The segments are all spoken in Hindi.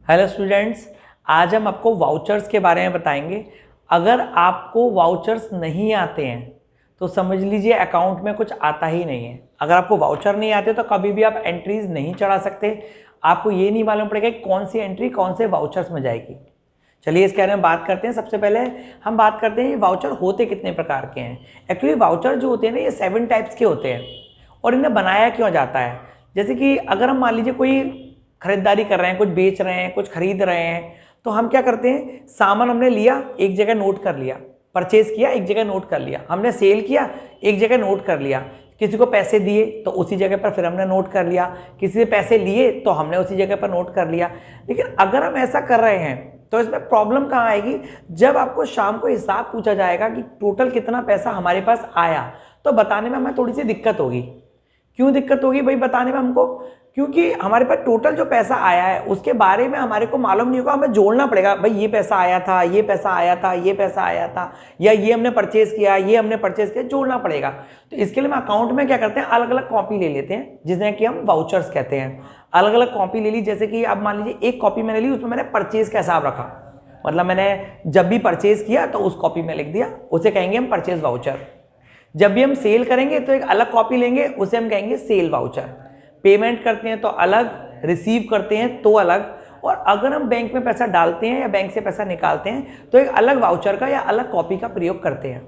हेलो स्टूडेंट्स, आज हम आपको वाउचर्स के बारे में बताएंगे। अगर आपको वाउचर्स नहीं आते हैं तो समझ लीजिए अकाउंट में कुछ आता ही नहीं है। अगर आपको वाउचर नहीं आते तो कभी भी आप एंट्रीज नहीं चढ़ा सकते। आपको ये नहीं मालूम पड़ेगा कि कौन सी एंट्री कौन से वाउचर्स में जाएगी। चलिए इसके बारे में बात करते हैं। सबसे पहले हम बात करते हैं ये वाउचर होते कितने प्रकार के हैं। एक्चुअली वाउचर जो होते हैं ना, ये 7 टाइप्स के होते हैं और इन्हें बनाया क्यों जाता है। जैसे कि अगर हम मान लीजिए कोई खरीदारी कर रहे हैं, कुछ बेच रहे हैं, कुछ खरीद रहे हैं, तो हम क्या करते हैं, सामान हमने लिया एक जगह नोट कर लिया, परचेज किया एक जगह नोट कर लिया, हमने सेल किया एक जगह नोट कर लिया, किसी को पैसे दिए तो उसी जगह पर फिर हमने नोट कर लिया, किसी से पैसे लिए तो हमने उसी जगह पर नोट कर लिया। लेकिन अगर हम ऐसा कर रहे हैं तो इसमें प्रॉब्लम कहाँ आएगी, जब आपको शाम को हिसाब पूछा जाएगा कि टोटल कितना पैसा हमारे पास आया, तो बताने में हमें थोड़ी सी दिक्कत होगी। क्यों दिक्कत होगी भाई बताने में हमको? क्योंकि हमारे पास टोटल जो पैसा आया है उसके बारे में हमारे को मालूम नहीं होगा। हमें जोड़ना पड़ेगा, भाई ये पैसा आया था, ये पैसा आया था, ये पैसा आया था, या ये हमने परचेज किया, ये हमने परचेज किया, जोड़ना पड़ेगा। तो इसके लिए हम अकाउंट में क्या करते हैं, अलग अलग कॉपी ले लेते हैं जिसमें कि हम वाउचर्स कहते हैं। अलग अलग कॉपी ले ली, जैसे कि अब मान लीजिए एक कॉपी मैंने ली, उसमें मैंने परचेज का हिसाब रखा, मतलब मैंने जब भी परचेज किया तो उस कॉपी में लिख दिया, उसे कहेंगे हम परचेज वाउचर। जब भी हम सेल करेंगे तो एक अलग कॉपी लेंगे, उसे हम कहेंगे सेल वाउचर। पेमेंट करते हैं तो अलग, रिसीव करते हैं तो अलग, और अगर हम बैंक में पैसा डालते हैं या बैंक से पैसा निकालते हैं तो एक अलग वाउचर का या अलग कॉपी का प्रयोग करते हैं।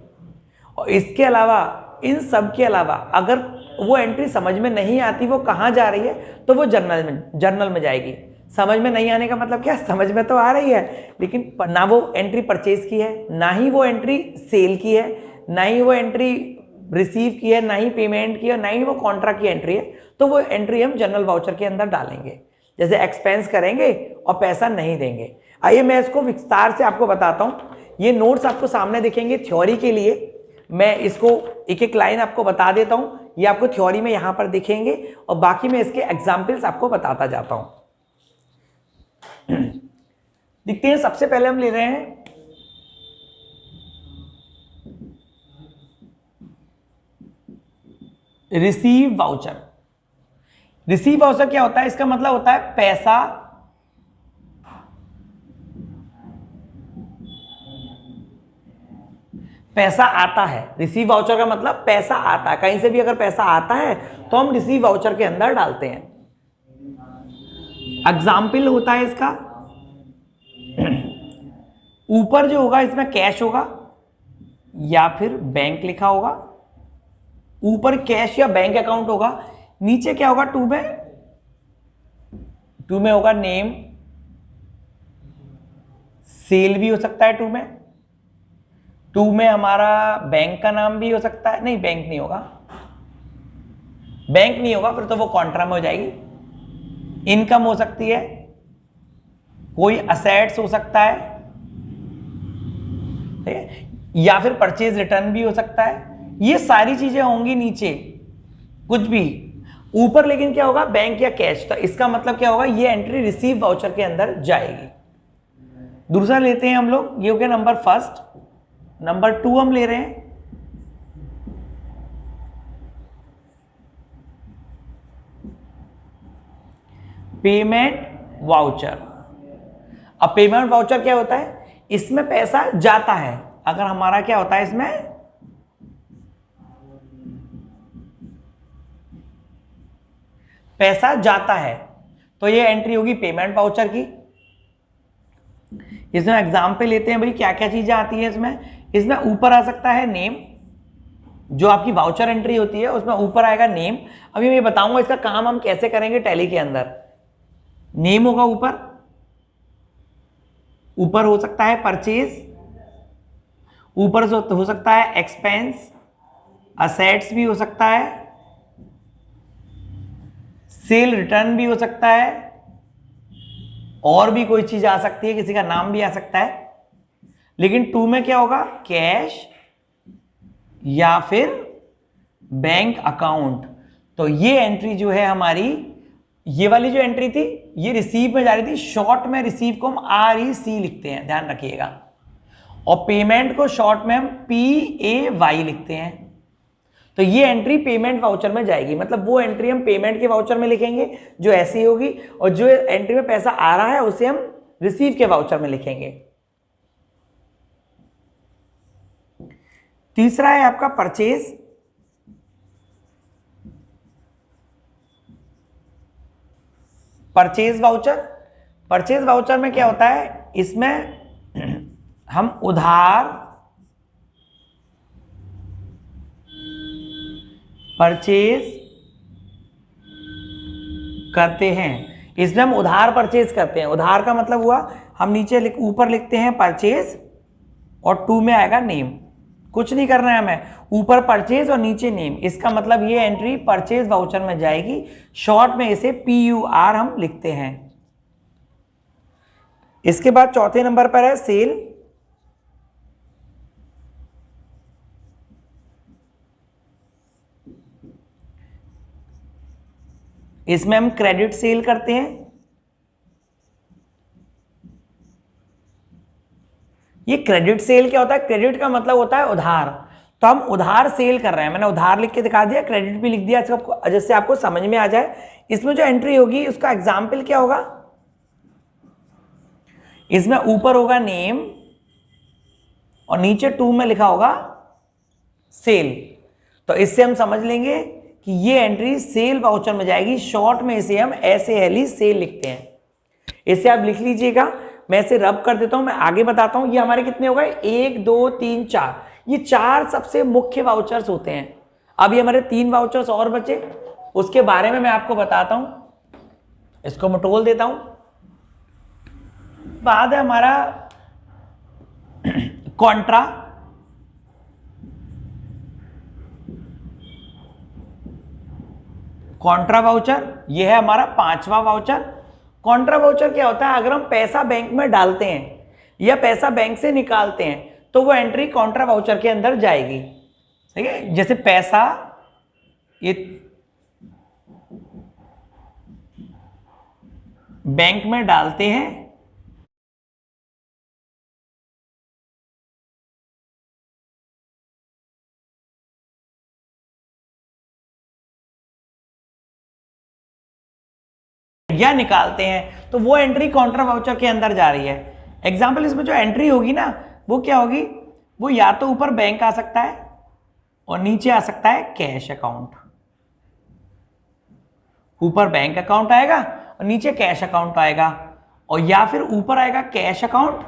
और इसके अलावा, इन सब के अलावा, अगर वो एंट्री समझ में नहीं आती वो कहाँ जा रही है, तो वो जर्नल में जाएगी। समझ में नहीं आने का मतलब क्या, समझ में तो आ रही है लेकिन ना वो एंट्री परचेज की है, ना ही वो एंट्री सेल की है, ना ही वो एंट्री रिसीव की है, ना ही पेमेंट की है, ना ही वो कॉन्ट्रैक्ट की एंट्री है, तो वो एंट्री हम जनरल वाउचर के अंदर डालेंगे। जैसे एक्सपेंस करेंगे और पैसा नहीं देंगे। आइए मैं इसको विस्तार से आपको बताता हूँ। ये नोट्स आपको सामने दिखेंगे थ्योरी के लिए। मैं इसको एक एक लाइन आपको बता देता हूँ, ये आपको थ्योरी में यहाँ पर दिखेंगे और बाकी मैं इसके एग्जाम्पल्स आपको बताता जाता हूँ। देखते हैं, सबसे पहले हम ले रहे हैं रिसीव वाउचर। रिसीव वाउचर क्या होता है, इसका मतलब होता है पैसा आता है। रिसीव वाउचर का मतलब पैसा आता है, कहीं से भी अगर पैसा आता है तो हम रिसीव वाउचर के अंदर डालते हैं। एग्जाम्पल होता है इसका, ऊपर जो होगा इसमें कैश होगा या फिर बैंक लिखा होगा, ऊपर कैश या बैंक अकाउंट होगा, नीचे क्या होगा, टू में होगा नेम, सेल भी हो सकता है टू में हमारा बैंक का नाम भी हो सकता है, नहीं बैंक नहीं होगा, फिर तो वो कॉन्ट्रा में हो जाएगी। इनकम हो सकती है, कोई असेट्स हो सकता है, ठीक है, या फिर परचेज रिटर्न भी हो सकता है। ये सारी चीजें होंगी नीचे, कुछ भी। ऊपर लेकिन क्या होगा, बैंक या कैश। तो इसका मतलब क्या होगा, ये एंट्री रिसीव वाउचर के अंदर जाएगी। दूसरा लेते हैं हम लोग, ये हो गया नंबर फर्स्ट। नंबर 2 हम ले रहे हैं पेमेंट वाउचर। अब पेमेंट वाउचर क्या होता है, इसमें पैसा जाता है। अगर हमारा क्या होता है, इसमें पैसा जाता है तो ये एंट्री होगी पेमेंट वाउचर की। इसमें एग्जाम्पल लेते हैं भाई, क्या क्या चीजें आती है इसमें ऊपर आ सकता है नेम, जो आपकी वाउचर एंट्री होती है उसमें ऊपर आएगा नेम। अभी मैं बताऊंगा इसका काम हम कैसे करेंगे टैली के अंदर। नेम होगा ऊपर हो सकता है परचेज, ऊपर हो सकता है एक्सपेंस, असेट्स भी हो सकता है, सेल रिटर्न भी हो सकता है, और भी कोई चीज आ सकती है, किसी का नाम भी आ सकता है। लेकिन 2 में क्या होगा, कैश या फिर बैंक अकाउंट। तो ये एंट्री जो है हमारी, ये वाली जो एंट्री थी ये रिसीव में जा रही थी। शॉर्ट में रिसीव को हम REC लिखते हैं, ध्यान रखिएगा, और पेमेंट को शॉर्ट में हम PAY लिखते हैं। तो ये एंट्री पेमेंट वाउचर में जाएगी, मतलब वो एंट्री हम पेमेंट के वाउचर में लिखेंगे जो ऐसी होगी, और जो एंट्री में पैसा आ रहा है उसे हम रिसीव के वाउचर में लिखेंगे। तीसरा है आपका purchase. Purchase voucher, purchase voucher में क्या होता है, इसमें हम उधार परचेज करते हैं। इसमें हम उधार परचेज करते हैं। उधार का मतलब हुआ हम नीचे ऊपर लिखते हैं परचेज और टू में आएगा नेम। कुछ नहीं करना है हमें, ऊपर परचेज और नीचे नेम। इसका मतलब ये एंट्री परचेज वाउचर में जाएगी। शॉर्ट में इसे PUR हम लिखते हैं। इसके बाद चौथे नंबर पर है सेल। इसमें हम क्रेडिट सेल करते हैं। ये क्रेडिट सेल क्या होता है, क्रेडिट का मतलब होता है उधार, तो हम उधार सेल कर रहे हैं। मैंने उधार लिख के दिखा दिया, क्रेडिट भी लिख दिया, जिससे आपको समझ में आ जाए। इसमें जो एंट्री होगी उसका एग्जाम्पल क्या होगा, इसमें ऊपर होगा नेम और नीचे टू में लिखा होगा सेल। तो इससे हम समझ लेंगे कि ये एंट्री सेल वाउचर में जाएगी। शॉर्ट में इसे हम SALE सेल लिखते हैं। इसे आप लिख लीजिएगा, मैं इसे रब कर देता हूं, मैं आगे बताता हूं। ये हमारे कितने हो गए, 1 2 3 4, ये 4 सबसे मुख्य वाउचर्स होते हैं। अब ये हमारे 3 वाउचर्स और बचे, उसके बारे में मैं आपको बताता हूं। इसको मैं टोल देता हूं। बाद है हमारा कॉन्ट्रा। कॉन्ट्रा वाउचर, यह है हमारा 5वां वाउचर। कॉन्ट्रा वाउचर क्या होता है, अगर हम पैसा बैंक में डालते हैं या पैसा बैंक से निकालते हैं तो वो एंट्री कॉन्ट्रा वाउचर के अंदर जाएगी। ठीक है, जैसे पैसा ये बैंक में डालते हैं, या निकालते हैं, तो वो एंट्री कॉन्ट्रा वाउचर के अंदर जा रही है। एग्जाम्पल, इसमें जो एंट्री होगी ना वो क्या होगी, वो या तो ऊपर बैंक आ सकता है और नीचे आ सकता है कैश अकाउंट। ऊपर बैंक अकाउंट आएगा और नीचे कैश अकाउंट आएगा, और या फिर ऊपर आएगा कैश अकाउंट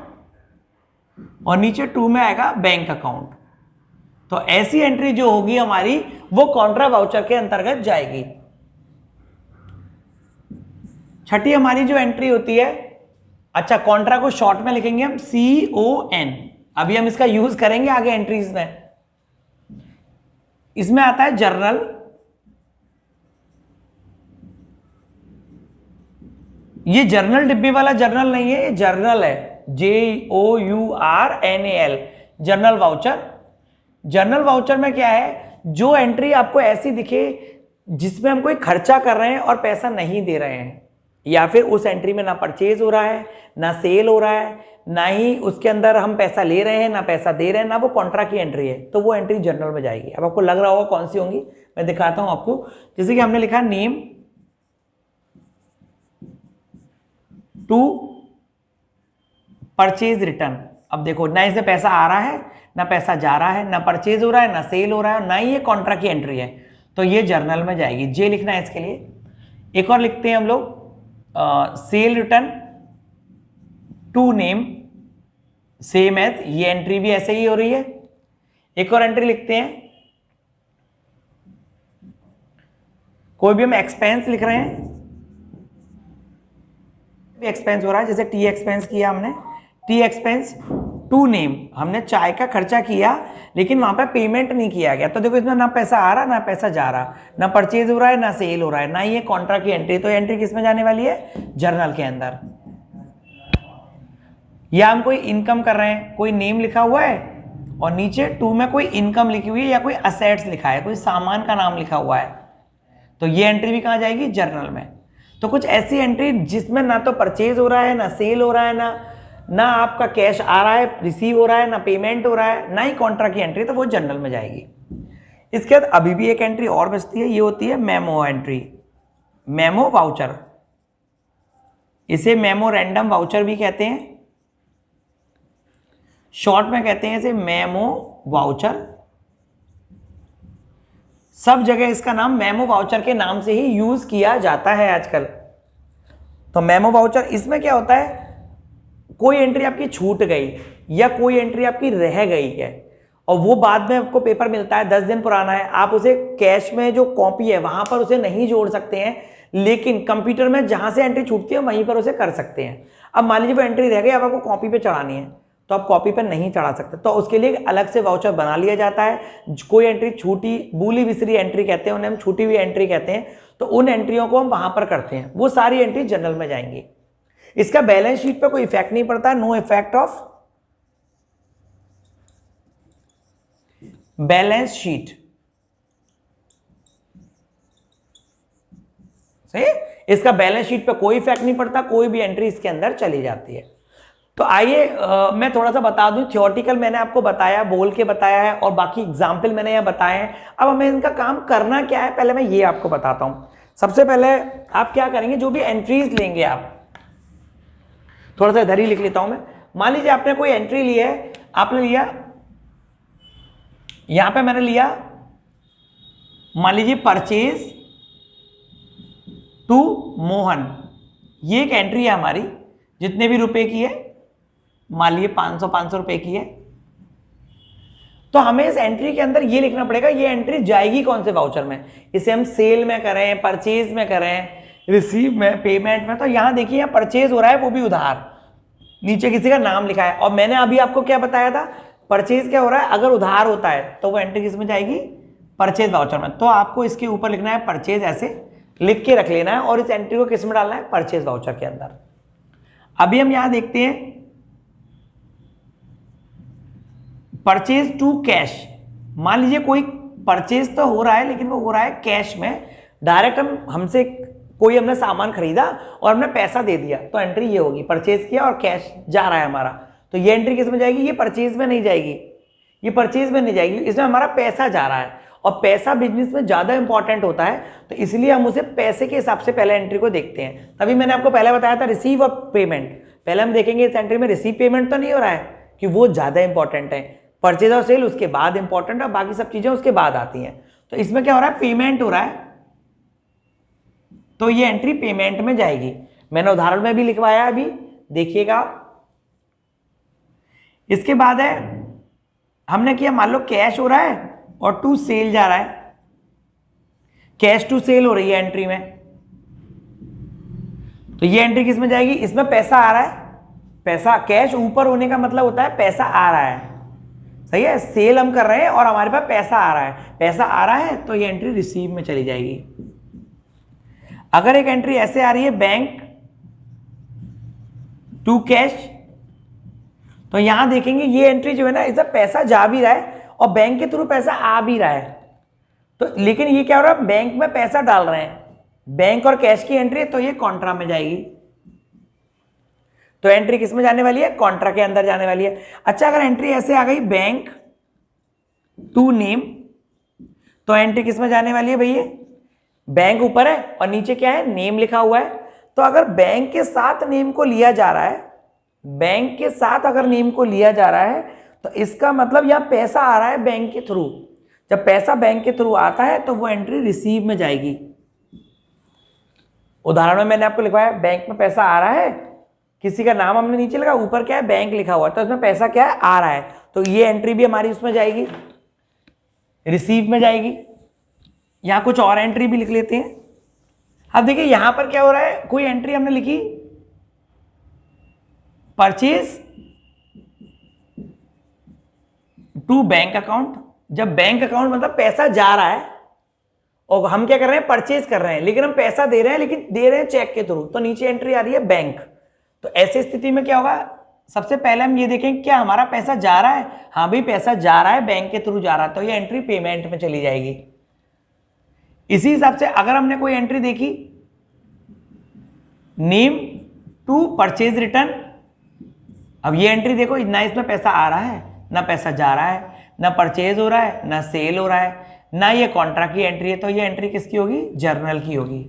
और नीचे टू में आएगा बैंक अकाउंट। तो ऐसी एंट्री जो होगी हमारी वो कॉन्ट्रा वाउचर के अंतर्गत जाएगी। छठी हमारी जो एंट्री होती है, अच्छा कॉन्ट्रा को शॉर्ट में लिखेंगे हम CON। अभी हम इसका यूज करेंगे आगे एंट्रीज में। इसमें आता है जर्नल। ये जर्नल डिब्बे वाला जर्नल नहीं है, ये जर्नल है, JOURNAL, journal voucher. Journal voucher में क्या है, जो एंट्री आपको ऐसी दिखे जिसमें हम कोई खर्चा कर रहे हैं और पैसा नहीं दे रहे हैं, या फिर उस एंट्री में ना परचेज हो रहा है ना सेल हो रहा है, ना ही उसके अंदर हम पैसा ले रहे हैं ना पैसा दे रहे हैं, ना वो कॉन्ट्रा की एंट्री है, तो वो एंट्री जर्नल में जाएगी। अब आपको लग रहा होगा कौन सी होंगी, मैं दिखाता हूं आपको। जैसे कि हमने लिखा नेम टू परचेज रिटर्न। अब देखो, ना इसमें पैसा आ रहा है ना पैसा जा रहा है, ना परचेज हो रहा है ना सेल हो रहा है, ना ही ये कॉन्ट्रा की एंट्री है, तो ये जर्नल में जाएगी। जे लिखना है इसके लिए। एक और लिखते हैं हम लोग sale return to name, same as, ये एंट्री भी ऐसे ही हो रही है। एक और एंट्री लिखते हैं, कोई भी हम एक्सपेंस लिख रहे हैं, एक्सपेंस हो रहा है, जैसे टी एक्सपेंस किया हमने, टी एक्सपेंस टू नेम, हमने चाय का खर्चा किया लेकिन वहां पे पेमेंट नहीं किया गया, तो देखो इसमें ना पैसा आ रहा ना पैसा जा रहा, ना परचेज हो रहा है ना सेल हो रहा है, ना ये कॉन्ट्रा की एंट्री। तो एंट्री किस में जाने वाली है, जर्नल के अंदर। या हम कोई इनकम कर रहे हैं, कोई नेम लिखा हुआ है और नीचे टू में कोई इनकम लिखी हुई है या कोई असेट्स लिखा है, कोई सामान का नाम लिखा हुआ है, तो ये एंट्री भी कहाँ जाएगी, जर्नल में। तो कुछ ऐसी एंट्री जिसमें ना तो परचेज हो रहा है ना सेल हो रहा है, ना आपका कैश आ रहा है रिसीव हो रहा है, ना पेमेंट हो रहा है, ना ही कॉन्ट्रा की एंट्री, तो वो जर्नल में जाएगी। इसके बाद अभी भी एक एंट्री और बचती है, ये होती है मेमो एंट्री, मेमो वाउचर। इसे मेमो रैंडम वाउचर भी कहते हैं, शॉर्ट में कहते हैं इसे मेमो वाउचर। सब जगह इसका नाम मेमो वाउचर के नाम से ही यूज किया जाता है आजकल। तो मेमो वाउचर, इसमें क्या होता है, कोई एंट्री आपकी छूट गई या कोई एंट्री आपकी रह गई है और वो बाद में आपको पेपर मिलता है 10 दिन पुराना है, आप उसे कैश में जो कॉपी है वहां पर उसे नहीं जोड़ सकते हैं, लेकिन कंप्यूटर में जहां से एंट्री छूटती है वहीं पर उसे कर सकते हैं। अब मान लीजिए वो एंट्री रह गई, अब आपको कॉपी पे चढ़ानी है तो आप कॉपी पर नहीं चढ़ा सकते, तो उसके लिए अलग से वाउचर बना लिया जाता है। कोई एंट्री छूटी, भूली बिसरी एंट्री कहते हैं उन्हें, हम छूटी हुई एंट्री कहते हैं, तो उन एंट्रियों को हम वहां पर करते हैं, वो सारी एंट्री जनरल में जाएंगी। इसका बैलेंस शीट पे कोई इफेक्ट नहीं पड़ता, no effect of balance sheet. सही, इसका बैलेंस शीट पे कोई इफेक्ट नहीं पड़ता, कोई भी एंट्री इसके अंदर चली जाती है। तो आइए मैं थोड़ा सा बता दूं, थियोरेटिकल मैंने आपको बताया, बोल के बताया है, और बाकी एग्जाम्पल मैंने यहाँ बताए हैं। अब हमें इनका काम करना क्या है, पहले मैं ये आपको बताता हूं। सबसे पहले आप क्या करेंगे, जो भी एंट्रीज लेंगे आप, थोड़ा सा इधर ही लिख लेता हूं मैं। मान लीजिए आपने कोई एंट्री ली है, आपने लिया, यहां पे मैंने लिया, मान लीजिए परचेज टू मोहन, ये एक एंट्री है हमारी, जितने भी रुपए की है, मान लीजिए 500 रुपए की है। तो हमें इस एंट्री के अंदर ये लिखना पड़ेगा ये एंट्री जाएगी कौन से वाउचर में, इसे हम सेल में करें, परचेज में करें, रिसीव में, पेमेंट में। तो यहां देखिए, यहां परचेज हो रहा है, वो भी उधार, नीचे किसी का नाम लिखा है, और मैंने अभी आपको क्या बताया था, परचेज क्या हो रहा है, अगर उधार होता है तो वो एंट्री किस में जाएगी, परचेज वाउचर में। तो आपको इसके ऊपर लिखना है परचेज, ऐसे लिख के रख लेना है, और इस एंट्री को किस में डालना है, परचेज वाउचर के अंदर। अभी हम यहां देखते हैं परचेज टू कैश। मान लीजिए कोई परचेज तो हो रहा है, लेकिन वो हो रहा है कैश में, डायरेक्ट हमसे कोई हमने सामान खरीदा और हमने पैसा दे दिया, तो एंट्री ये होगी, परचेज किया और कैश जा रहा है हमारा, तो ये एंट्री किस में जाएगी, ये परचेज में नहीं जाएगी, ये परचेज में नहीं जाएगी, इसमें हमारा पैसा जा रहा है, और पैसा बिजनेस में ज्यादा इंपॉर्टेंट होता है, तो इसलिए हम उसे पैसे के हिसाब से पहले एंट्री को देखते हैं। तभी मैंने आपको पहले बताया था रिसीव ऑफ पेमेंट, पहले हम देखेंगे इस एंट्री में रिसीव पेमेंट तो नहीं हो रहा है, कि वो ज्यादा इंपॉर्टेंट है, परचेज और सेल उसके बाद इंपॉर्टेंट है, बाकी सब चीजें उसके बाद आती हैं। तो इसमें क्या हो रहा है, पेमेंट हो रहा है, तो ये एंट्री पेमेंट में जाएगी। मैंने उदाहरण में भी लिखवाया अभी, देखिएगा आप। इसके बाद है, हमने किया, मान लो कैश हो रहा है और टू सेल जा रहा है, कैश टू सेल हो रही है एंट्री में, तो ये एंट्री किस में जाएगी, इसमें पैसा आ रहा है, पैसा, कैश ऊपर होने का मतलब होता है पैसा आ रहा है, सही है, सेल हम कर रहे हैं और हमारे पास पैसा आ रहा है, पैसा आ रहा है, तो ये एंट्री रिसीव में चली जाएगी। अगर एक एंट्री ऐसे आ रही है, बैंक टू कैश, तो यहां देखेंगे ये एंट्री जो है ना, इसमें पैसा जा भी रहा है और बैंक के थ्रू पैसा आ भी रहा है, तो लेकिन ये क्या हो रहा है, बैंक में पैसा डाल रहे हैं, बैंक और कैश की एंट्री है, तो ये कॉन्ट्रा में जाएगी। तो एंट्री किस में जाने वाली है, कॉन्ट्रा के अंदर जाने वाली है। अच्छा, अगर एंट्री ऐसे आ गई बैंक टू नेम, तो एंट्री किस में जाने वाली है भैया, बैंक ऊपर है और नीचे क्या है, नेम लिखा हुआ है। तो अगर बैंक के साथ नेम को लिया जा रहा है, बैंक के साथ अगर नेम को लिया जा रहा है, तो इसका मतलब यहां पैसा आ रहा है बैंक के थ्रू। जब पैसा बैंक के थ्रू आता है तो वो एंट्री रिसीव में जाएगी। उदाहरण में मैंने आपको लिखवाया, बैंक में पैसा आ रहा है, किसी का नाम हमने नीचे लगा, ऊपर क्या है, बैंक लिखा हुआ है, तो इसमें पैसा क्या है, आ रहा है, तो ये एंट्री भी हमारी उसमें जाएगी, रिसीव में जाएगी। यहां कुछ और एंट्री भी लिख लेते हैं। अब देखिए यहां पर क्या हो रहा है, कोई एंट्री हमने लिखी परचेज टू बैंक अकाउंट, जब बैंक अकाउंट मतलब पैसा जा रहा है और हम क्या कर रहे हैं, परचेज कर रहे हैं, लेकिन हम पैसा दे रहे हैं, लेकिन दे रहे हैं चेक के थ्रू, तो नीचे एंट्री आ रही है बैंक। तो ऐसी स्थिति में क्या होगा, सबसे पहले हम ये देखें क्या हमारा पैसा जा रहा है, हाँ भाई पैसा जा रहा है, बैंक के थ्रू जा रहा है, तो ये एंट्री पेमेंट में चली जाएगी। इसी हिसाब से अगर हमने कोई एंट्री देखी, नेम टू परचेज रिटर्न, अब ये एंट्री देखो, ना इसमें पैसा आ रहा है, ना पैसा जा रहा है, ना परचेज हो रहा है, ना सेल हो रहा है, ना ये कॉन्ट्रा की एंट्री है, तो ये एंट्री किसकी होगी? जर्नल की होगी।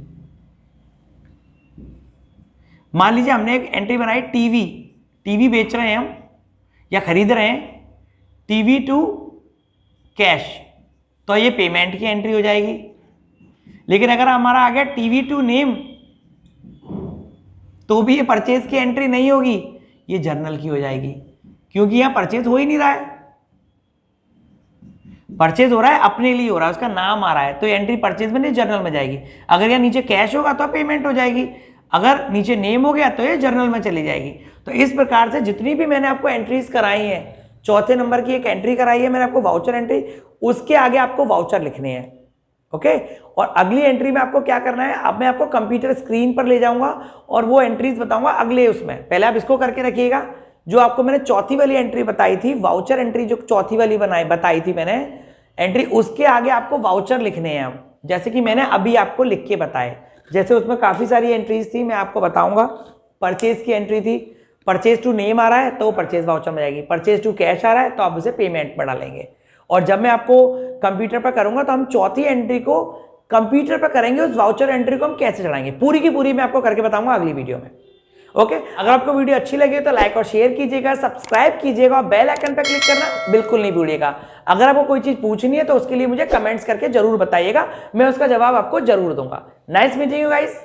मान लीजिए हमने एक एंट्री बनाई टीवी बेच रहे हैं हम या खरीद रहे हैं, टीवी टू कैश, तो ये पेमेंट की एंट्री हो जाएगी। लेकिन अगर हमारा आ गया टीवी टू नेम, तो भी ये परचेज की एंट्री नहीं होगी, ये जर्नल की हो जाएगी, क्योंकि यहां परचेज हो ही नहीं रहा है। परचेज हो रहा है, अपने लिए हो रहा है, उसका नाम आ रहा है, तो ये एंट्री परचेज में नहीं जर्नल में जाएगी। अगर यहाँ नीचे कैश होगा तो पेमेंट हो जाएगी, अगर नीचे नेम हो गया तो ये जर्नल में चली जाएगी। तो इस प्रकार से जितनी भी मैंने आपको एंट्रीज कराई हैं, चौथे नंबर की एक एंट्री कराई है मैंने आपको वाउचर एंट्री, उसके आगे आपको वाउचर लिखने हैं। ओके, और अगली एंट्री में आपको क्या करना है, अब मैं आपको कंप्यूटर स्क्रीन पर ले जाऊंगा और वो एंट्रीज बताऊंगा अगले उसमें। पहले आप इसको करके रखिएगा, जो आपको मैंने चौथी वाली एंट्री बताई थी, वाउचर एंट्री जो चौथी वाली बताई थी मैंने एंट्री, उसके आगे आपको वाउचर लिखने हैं। अब जैसे कि मैंने अभी आपको लिख के बताए, जैसे उसमें काफी सारी एंट्रीज थी, मैं आपको बताऊंगा। परचेज की एंट्री थी, परचेज टू नेम आ रहा है तो परचेज वाउचर में जाएगी, परचेज टू कैश आ रहा है तो आप उसे पेमेंट में डालेंगे। और जब मैं आपको कंप्यूटर पर करूंगा तो हम चौथी एंट्री को कंप्यूटर पर करेंगे, उस वाउचर एंट्री को हम कैसे चढ़ाएंगे पूरी की पूरी मैं आपको करके बताऊंगा अगली वीडियो में। ओके, अगर आपको वीडियो अच्छी लगी तो लाइक और शेयर कीजिएगा, सब्सक्राइब कीजिएगा और बेल आइकन पर क्लिक करना बिल्कुल नहीं भूलिएगा। अगर आपको कोई चीज पूछनी है तो उसके लिए मुझे कमेंट्स करके जरूर बताइएगा, मैं उसका जवाब आपको जरूर दूंगा। Nice meeting you guys.